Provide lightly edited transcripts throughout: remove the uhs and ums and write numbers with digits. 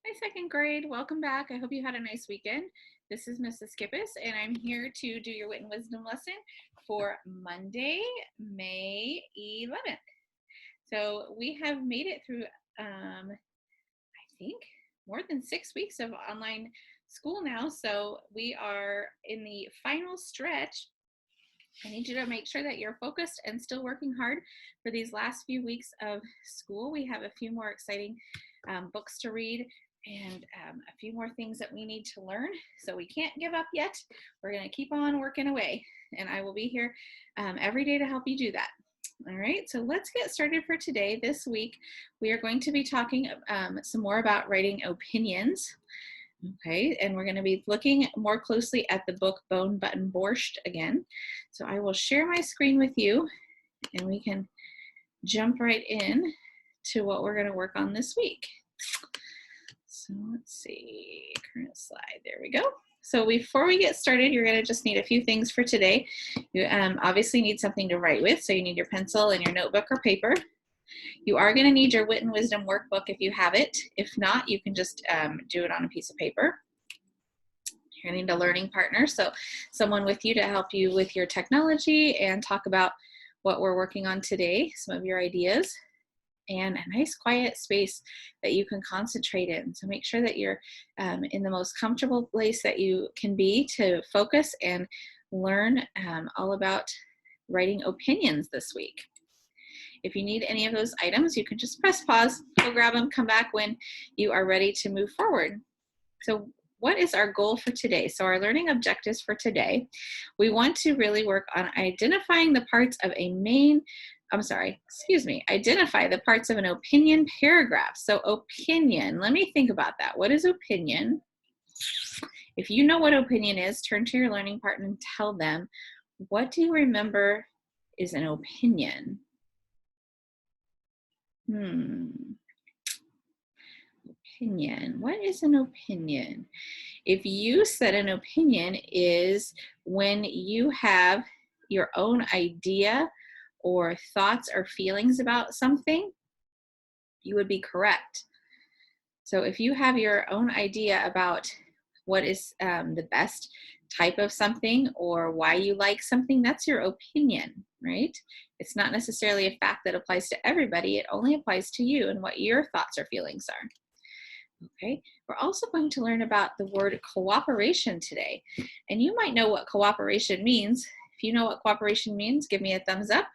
Hi, second grade. Welcome back. I hope you had a nice weekend. This is Mrs. Kippis, and I'm here to do your Wit and Wisdom lesson for Monday, May 11th. So we have made it through, I think, more than 6 weeks of online school now. So we are in the final stretch. I need you to make sure that you're focused and still working hard for these last few weeks of school. We have a few more exciting books to read and a few more things that we need to learn. So we can't give up yet. We're going to keep on working away, and I will be here every day to help you do that. All right, so let's get started for today. This week, we are going to be talking some more about writing opinions. Okay, and we're going to be looking more closely at the book Bone Button Borscht again. So I will share my screen with you, and we can jump right in to what we're going to work on this week. So let's see, current slide, there we go. So before we get started, you're going to just need a few things for today. You obviously need something to write with, so you need your pencil and your notebook or paper. You are going to need your Wit and Wisdom workbook if you have it. If not, you can just do it on a piece of paper. You're going to need a learning partner, so someone with you to help you with your technology and talk about what we're working on today, some of your ideas, and a nice quiet space that you can concentrate in. So make sure that you're in the most comfortable place that you can be to focus and learn all about writing opinions this week. If you need any of those items, you can just press pause, go grab them, come back when you are ready to move forward. So what is our goal for today? So our learning objectives for today, we want to really work on identifying the parts of identify the parts of an opinion paragraph. So opinion, let me think about that. What is opinion? If you know what opinion is, turn to your learning partner and tell them, what do you remember is an opinion? Opinion. What is an opinion? If you said an opinion is when you have your own idea or thoughts or feelings about something, you would be correct. So if you have your own idea about what is the best type of something or why you like something, that's your opinion, right? It's not necessarily a fact that applies to everybody. It only applies to you and what your thoughts or feelings are. Okay, we're also going to learn about the word cooperation today. And you might know what cooperation means. If you know what cooperation means, give me a thumbs up.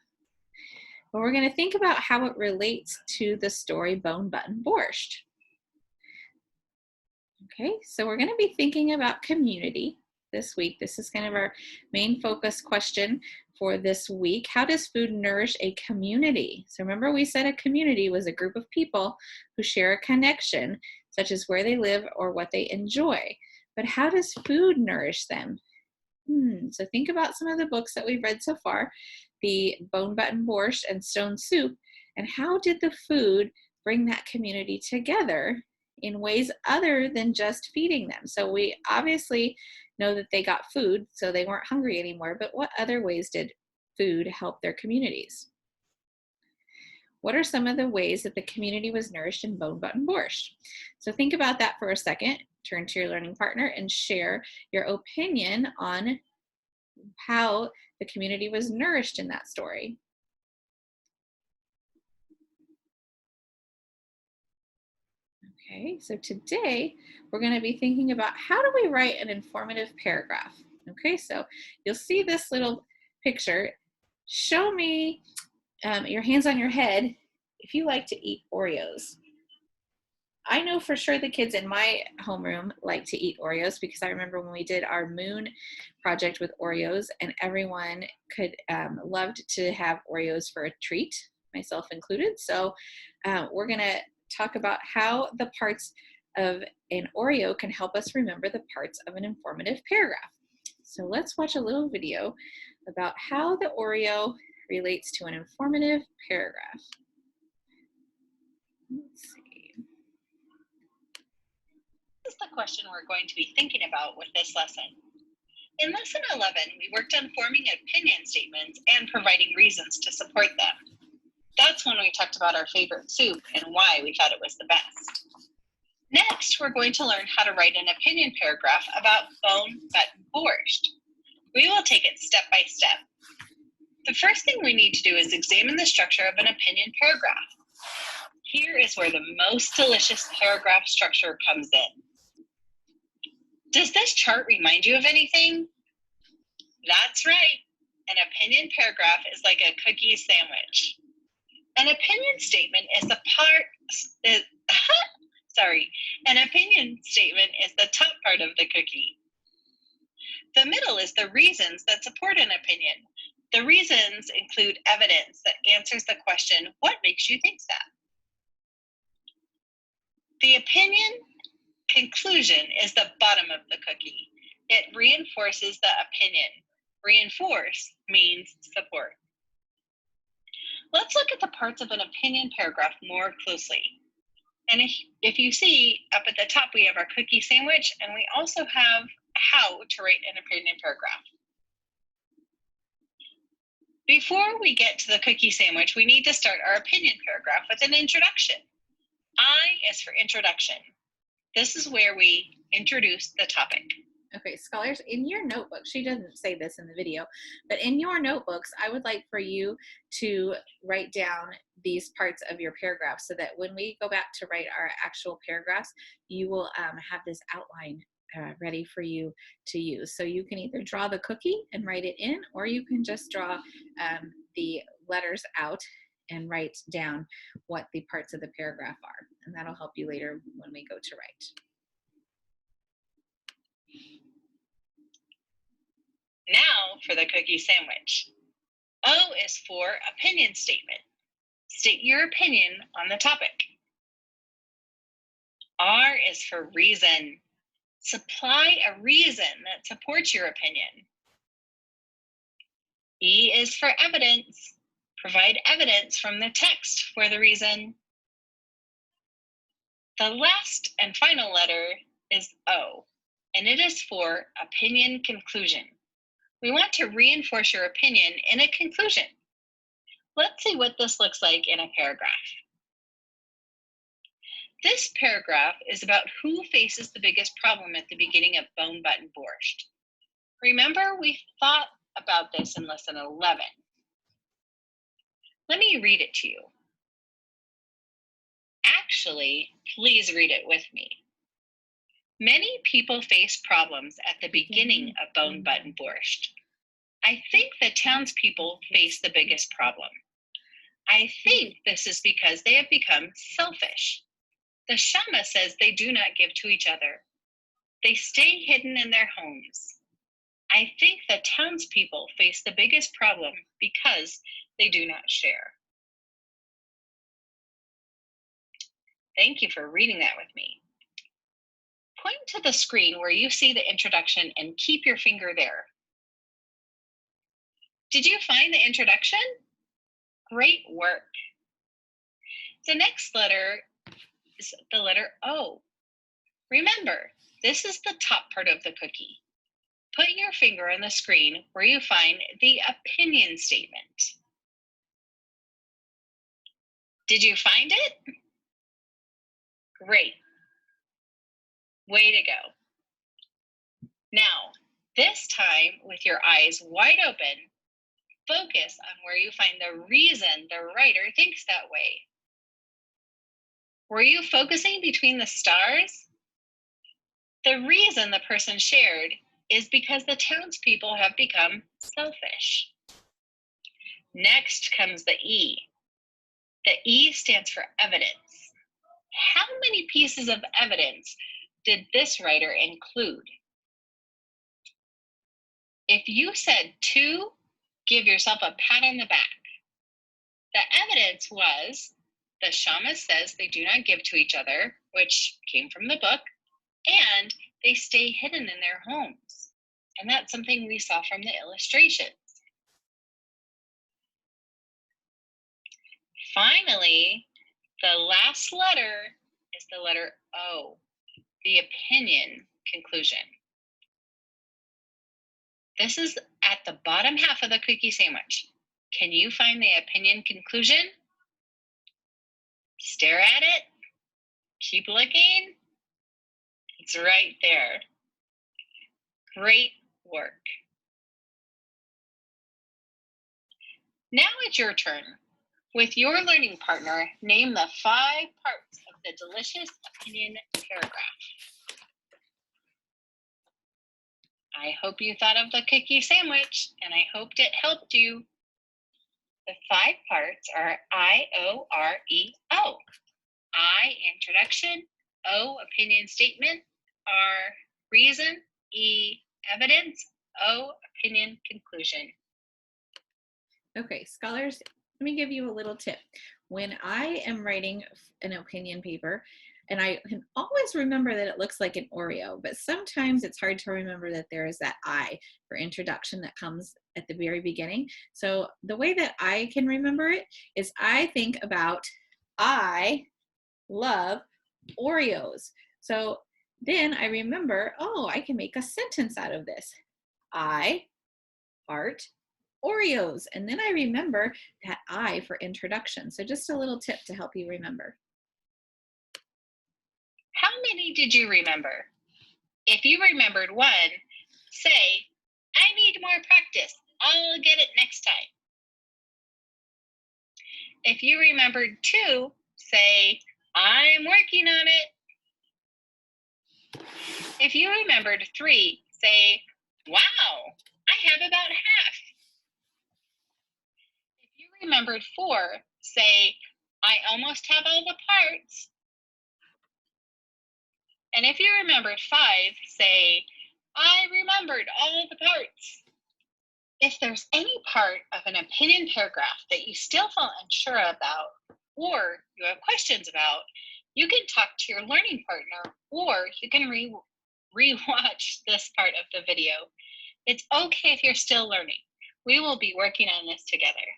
But we're going to think about how it relates to the story Bone Button Borscht. Okay, so we're going to be thinking about community this week. This is kind of our main focus question for this week. How does food nourish a community? So remember, we said a community was a group of people who share a connection, such as where they live or what they enjoy. But how does food nourish them? So think about some of the books that we've read so far, the Bone Button Borscht and Stone Soup, and how did the food bring that community together in ways other than just feeding them? So we obviously know that they got food, so they weren't hungry anymore, but what other ways did food help their communities? What are some of the ways that the community was nourished in Bone Button Borscht? So think about that for a second. Turn to your learning partner and share your opinion on how the community was nourished in that story. Okay, so today we're going to be thinking about how do we write an informative paragraph. Okay, so you'll see this little picture. Show me your hands on your head if you like to eat Oreos. I know for sure the kids in my homeroom like to eat Oreos because I remember when we did our moon project with Oreos and everyone loved to have Oreos for a treat, myself included. So we're going to talk about how the parts of an Oreo can help us remember the parts of an informative paragraph. So let's watch a little video about how the Oreo relates to an informative paragraph. Let's see. This is the question we're going to be thinking about with this lesson. In lesson 11, we worked on forming opinion statements and providing reasons to support them. That's when we talked about our favorite soup and why we thought it was the best. Next, we're going to learn how to write an opinion paragraph about bone, button, borscht. We will take it step by step. The first thing we need to do is examine the structure of an opinion paragraph. Here is where the most delicious paragraph structure comes in. Does this chart remind you of anything? That's right. An opinion paragraph is like a cookie sandwich. An opinion statement is the an opinion statement is the top part of the cookie. The middle is the reasons that support an opinion. The reasons include evidence that answers the question, what makes you think that? The opinion conclusion is the bottom of the cookie. It reinforces the opinion. Reinforce means support. Let's look at the parts of an opinion paragraph more closely. And if you see up at the top, we have our cookie sandwich, and we also have how to write an opinion paragraph. Before we get to the cookie sandwich, we need to start our opinion paragraph with an introduction. I is for introduction. This is where we introduce the topic. Okay, scholars, in your notebook, she doesn't say this in the video, but in your notebooks, I would like for you to write down these parts of your paragraph so that when we go back to write our actual paragraphs, you will have this outline ready for you to use. So you can either draw the cookie and write it in, or you can just draw the letters out and write down what the parts of the paragraph are. And that'll help you later when we go to write. Now for the cookie sandwich. O is for opinion statement. State your opinion on the topic. R is for reason. Supply a reason that supports your opinion. E is for evidence. Provide evidence from the text for the reason. The last and final letter is O, and it is for opinion conclusion. We want to reinforce your opinion in a conclusion. Let's see what this looks like in a paragraph. This paragraph is about who faces the biggest problem at the beginning of bone, button, borscht. Remember, we thought about this in lesson 11. Let me read it to you. Actually, please read it with me. Many people face problems at the beginning of bone, button, borscht. I think the townspeople face the biggest problem. I think this is because they have become selfish. The Shama says they do not give to each other. They stay hidden in their homes. I think the townspeople face the biggest problem because they do not share. Thank you for reading that with me. Point to the screen where you see the introduction and keep your finger there. Did you find the introduction? Great work. The next letter is the letter O. Remember, this is the top part of the cookie. Put your finger on the screen where you find the opinion statement. Did you find it? Great. Way to go. Now, this time with your eyes wide open, focus on where you find the reason the writer thinks that way. Were you focusing between the stars? The reason the person shared is because the townspeople have become selfish. Next comes the E. The E stands for evidence. How many pieces of evidence did this writer include? If you said 2, give yourself a pat on the back. The evidence was the Shama says they do not give to each other, which came from the book, and they stay hidden in their homes. And that's something we saw from the illustrations. Finally, the last letter is the letter O, the opinion conclusion. This is at the bottom half of the cookie sandwich. Can you find the opinion conclusion? Stare at it. Keep looking. It's right there. Great work. Now it's your turn. With your learning partner, name the 5 parts of the delicious opinion paragraph. I hope you thought of the cookie sandwich, and I hoped it helped you. The 5 parts are I-O-R-E-O. I, introduction, O, opinion statement, R, reason, E, evidence, O, opinion conclusion. Okay, scholars, let me give you a little tip. When I am writing an opinion paper, and I can always remember that it looks like an Oreo, but sometimes it's hard to remember that there is that I for introduction that comes at the very beginning. So the way that I can remember it is I think about I love Oreos. So then I remember, oh, I can make a sentence out of this. I heart Oreos. And then I remember that I for introduction. So just a little tip to help you remember. How many did you remember? If you remembered 1, say, I need more practice. I'll get it next time. If you remembered 2, say, I'm working on it. If you remembered 3, say, wow, I have about half. If you remembered 4, say, I almost have all the parts. And if you remembered 5, say, I remembered all the parts. If there's any part of an opinion paragraph that you still feel unsure about or you have questions about, you can talk to your learning partner or you can re-watch this part of the video. It's okay if you're still learning. We will be working on this together.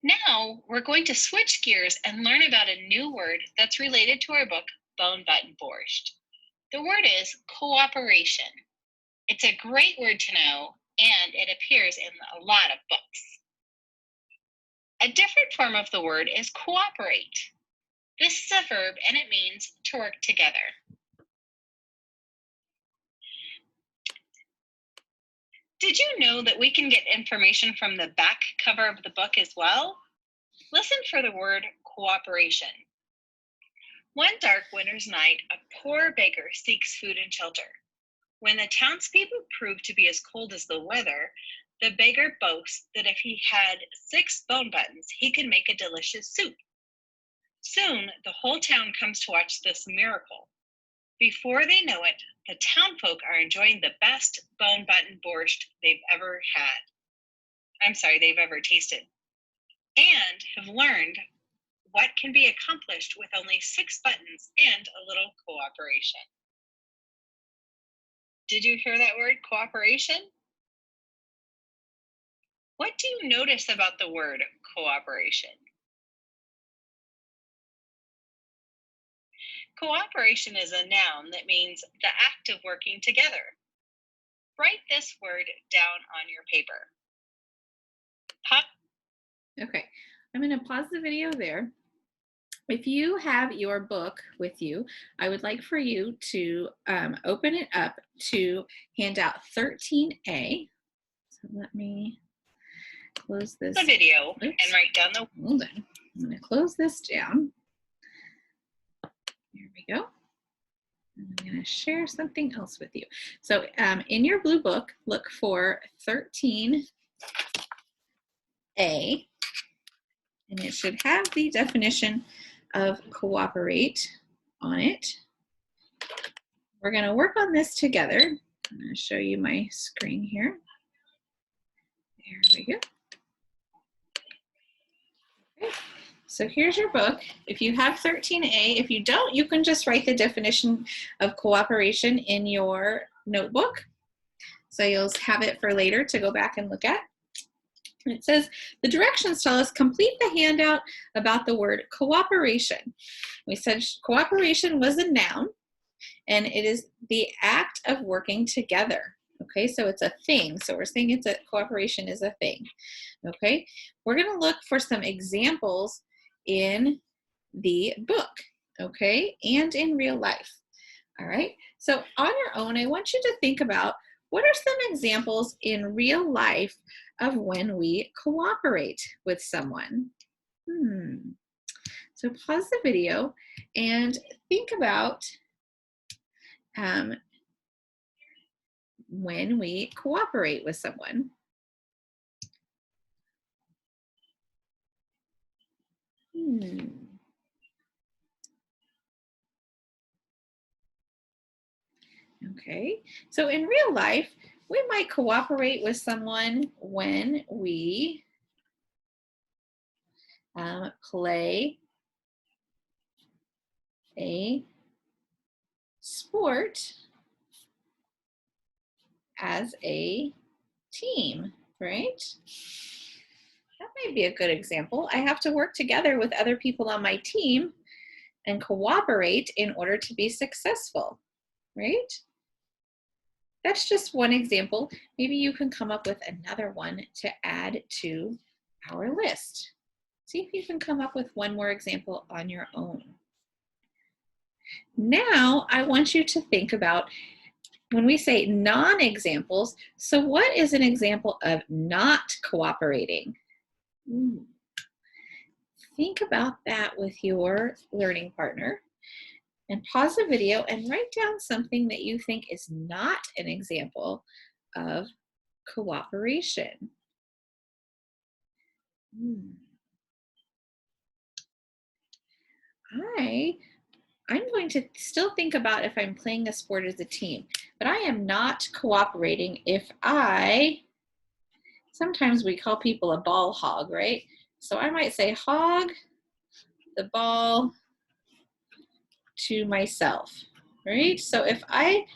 Now we're going to switch gears and learn about a new word that's related to our book, Bone Button Borscht. The word is cooperation. It's a great word to know, and it appears in a lot of books. A different form of the word is cooperate. This is a verb, and it means to work together. Did you know that we can get information from the back cover of the book as well? Listen for the word cooperation. One dark winter's night, a poor beggar seeks food and shelter. When the townspeople prove to be as cold as the weather, the beggar boasts that if he had 6 bone buttons, he could make a delicious soup. Soon, the whole town comes to watch this miracle. Before they know it, the townfolk are enjoying the best bone button borscht they've ever tasted, and have learned what can be accomplished with only 6 buttons and a little cooperation. Did you hear that word, cooperation? What do you notice about the word cooperation? Cooperation is a noun that means the act of working together. Write this word down on your paper. Pop. Okay, I'm going to pause the video there. If you have your book with you, I would like for you to open it up to handout 13A. So let me close this. The video. Oops. And write down the. Hold on. I'm going to close this down. There we go. And I'm going to share something else with you. So in your blue book, look for 13A. And it should have the definition of cooperate on it. We're going to work on this together. I'm going to show you my screen here. There we go. Okay. So here's your book. If you have 13A, if you don't, you can just write the definition of cooperation in your notebook. So you'll have it for later to go back and look at. And it says, the directions tell us complete the handout about the word cooperation. We said cooperation was a noun, and it is the act of working together. Okay, so it's a thing. So we're saying it's a cooperation is a thing. Okay, we're going to look for some examples in the book. okay, and in real life. All right, so on your own, I want you to think about what are some examples in real life of when we cooperate with someone. So pause the video and think about um, when we cooperate with someone. Okay, so in real life, we might cooperate with someone when we play a sport as a team, right? That might be a good example. I have to work together with other people on my team and cooperate in order to be successful, right? That's just one example. Maybe you can come up with another one to add to our list. See if you can come up with one more example on your own. Now, I want you to think about when we say non-examples, so what is an example of not cooperating? Think about that with your learning partner and pause the video and write down something that you think is not an example of cooperation. I'm going to still think about if I'm playing a sport as a team, but I am not cooperating if sometimes we call people a ball hog, right? So I might say hog the ball to myself, right? So if I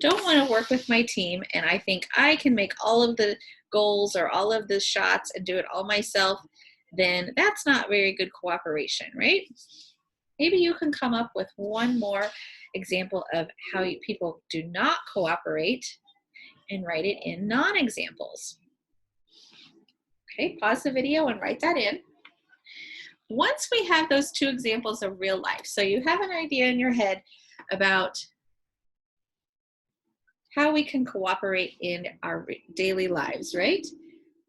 don't want to work with my team and I think I can make all of the goals or all of the shots and do it all myself, then that's not very good cooperation, right? Maybe you can come up with one more example of how people do not cooperate and write it in non-examples. Okay, pause the video and write that in. Once we have those two examples of real life, so you have an idea in your head about how we can cooperate in our daily lives, right?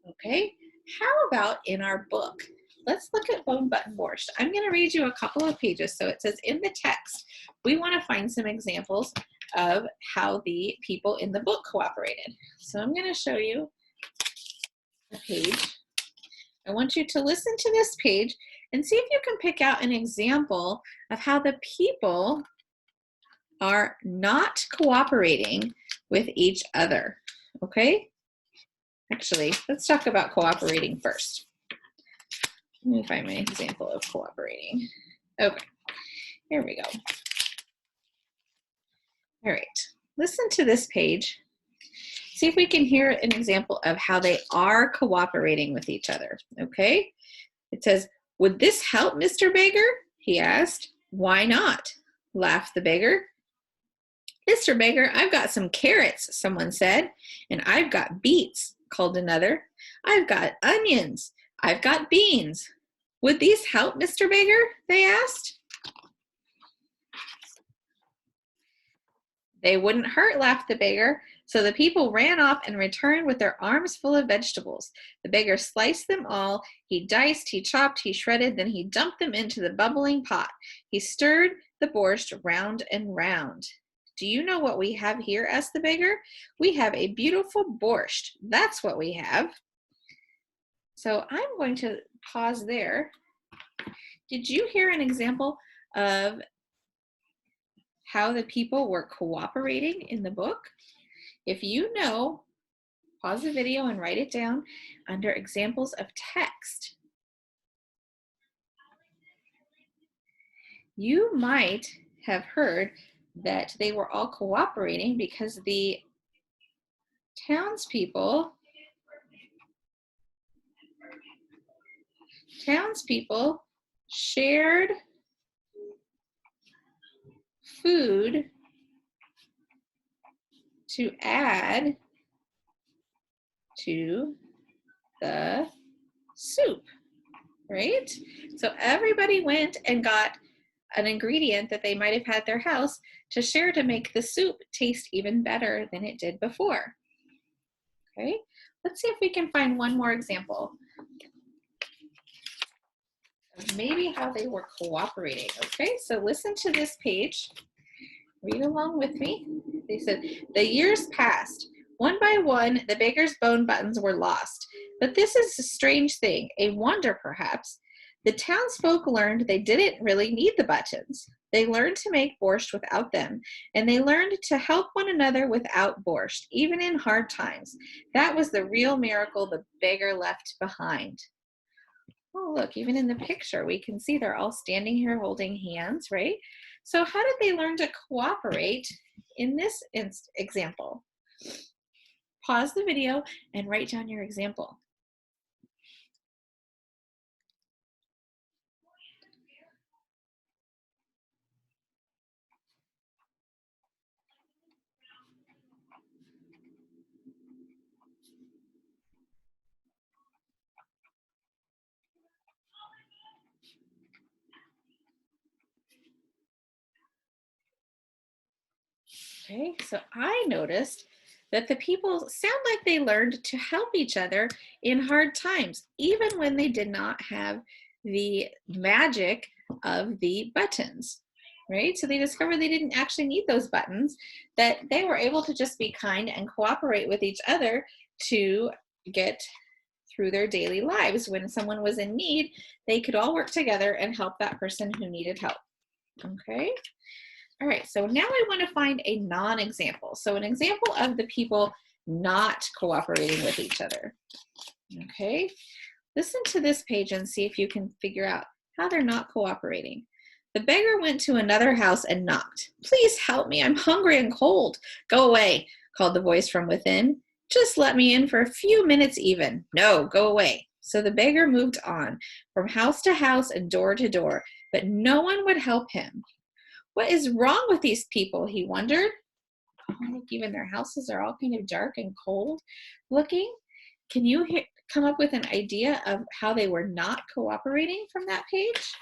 Okay, how about in our book? Let's look at Bone Button Borscht. I'm going to read you a couple of pages. So it says in the text, we want to find some examples of how the people in the book cooperated. So I'm going to show you a page. I want you to listen to this page and see if you can pick out an example of how the people are not cooperating with each other, okay? Actually, let's talk about cooperating first. Let me find my example of cooperating. Okay, here we go. All right, listen to this page. See if we can hear an example of how they are cooperating with each other, okay? It says, "Would this help, Mr. Beggar?" he asked. "Why not?" laughed the beggar. "Mr. Beggar, I've got some carrots," someone said. "And I've got beets," called another. "I've got onions. I've got beans. Would these help, Mr. Beggar?" they asked. "They wouldn't hurt," laughed the beggar. So the people ran off and returned with their arms full of vegetables. The beggar sliced them all. He diced, he chopped, he shredded, then he dumped them into the bubbling pot. He stirred the borscht round and round. "Do you know what we have here?" asked the beggar. "We have a beautiful borscht. That's what we have." So I'm going to pause there. Did you hear an example of how the people were cooperating in the book? If you know, pause the video and write it down under examples of text. You might have heard that they were all cooperating because the townspeople shared food to add to the soup, right? So everybody went and got an ingredient that they might have had at their house to share to make the soup taste even better than it did before. Okay, let's see if we can find one more example of maybe how they were cooperating. Okay, so listen to this page. Read along with me. They said, the years passed. One by one, the baker's bone buttons were lost. But this is a strange thing, a wonder perhaps. The townsfolk learned they didn't really need the buttons. They learned to make borscht without them, and they learned to help one another without borscht, even in hard times. That was the real miracle the beggar left behind. Oh, look, even in the picture, we can see they're all standing here holding hands, right? So how did they learn to cooperate in this example? Pause the video and write down your example. Okay, so I noticed that the people sound like they learned to help each other in hard times, even when they did not have the magic of the buttons, right? So they discovered they didn't actually need those buttons, that they were able to just be kind and cooperate with each other to get through their daily lives. When someone was in need, they could all work together and help that person who needed help, okay? All right, so now I want to find a non-example. So an example of the people not cooperating with each other. Okay, listen to this page and see if you can figure out how they're not cooperating. The beggar went to another house and knocked. Please help me, I'm hungry and cold. Go away, called the voice from within. Just let me in for a few minutes even. No, go away. So the beggar moved on from house to house and door to door, but no one would help him. What is wrong with these people, he wondered. Oh, look, even their houses are all kind of dark and cold looking. Can you come up with an idea of how they were not cooperating from that page?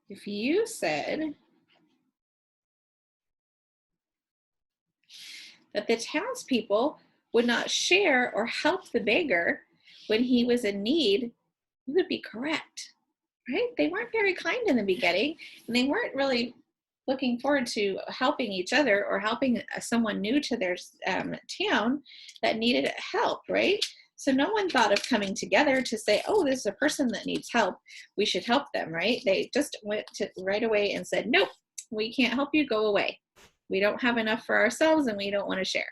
If you said that the townspeople would not share or help the beggar when he was in need, you would be correct, right? They weren't very kind in the beginning, and they weren't really looking forward to helping each other or helping someone new to their town that needed help, right? So no one thought of coming together to say, oh, this is a person that needs help, we should help them, right? They just went to right away and said, nope, we can't help you, go away. We don't have enough for ourselves and we don't want to share.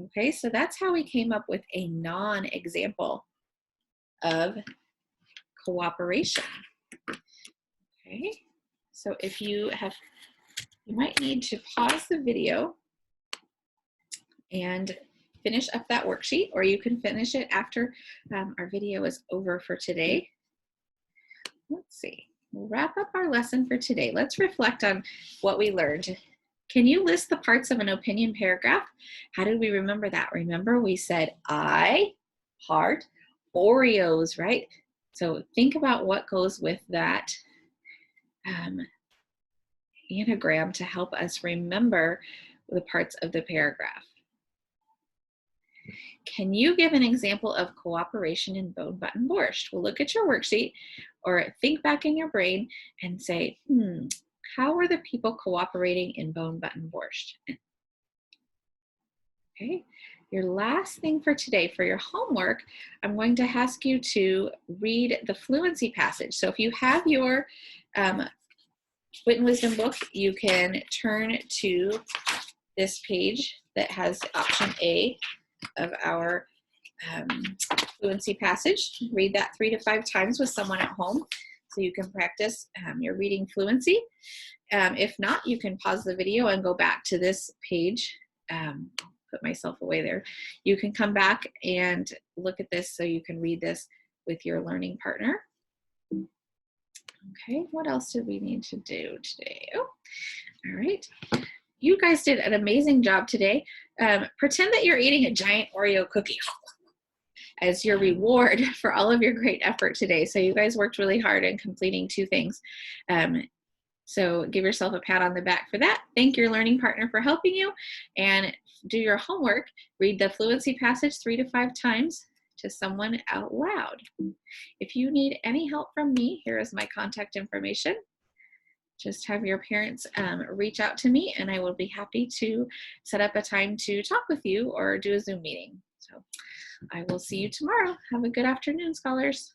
Okay, so that's how we came up with a non-example of cooperation. Okay, so if you might need to pause the video and finish up that worksheet, or you can finish it after our video is over for today. Let's see, we'll wrap up our lesson for today. Let's reflect on what we learned. Can you list the parts of an opinion paragraph? How did we remember that? Remember we said I, heart, Oreos, right? So think about what goes with that anagram to help us remember the parts of the paragraph. Can you give an example of cooperation in bone button borscht? Well, look at your worksheet or think back in your brain and say, how were the people cooperating in bone button borscht? Okay, your last thing for today, for your homework, I'm going to ask you to read the fluency passage. So if you have your Wit and Wisdom book, you can turn to this page that has option A of our fluency passage. Read that 3 to 5 times with someone at home so you can practice your reading fluency. If not, you can pause the video and go back to this page, put myself away there. You can come back and look at this so you can read this with your learning partner. Okay, what else did we need to do today? Oh, all right. You guys did an amazing job today. Pretend that you're eating a giant Oreo cookie as your reward for all of your great effort today. So you guys worked really hard in completing 2 things. So give yourself a pat on the back for that. Thank your learning partner for helping you, and do your homework. Read the fluency passage 3 to 5 times to someone out loud. If you need any help from me, here is my contact information. Just have your parents reach out to me, and I will be happy to set up a time to talk with you or do a Zoom meeting. So I will see you tomorrow. Have a good afternoon, scholars.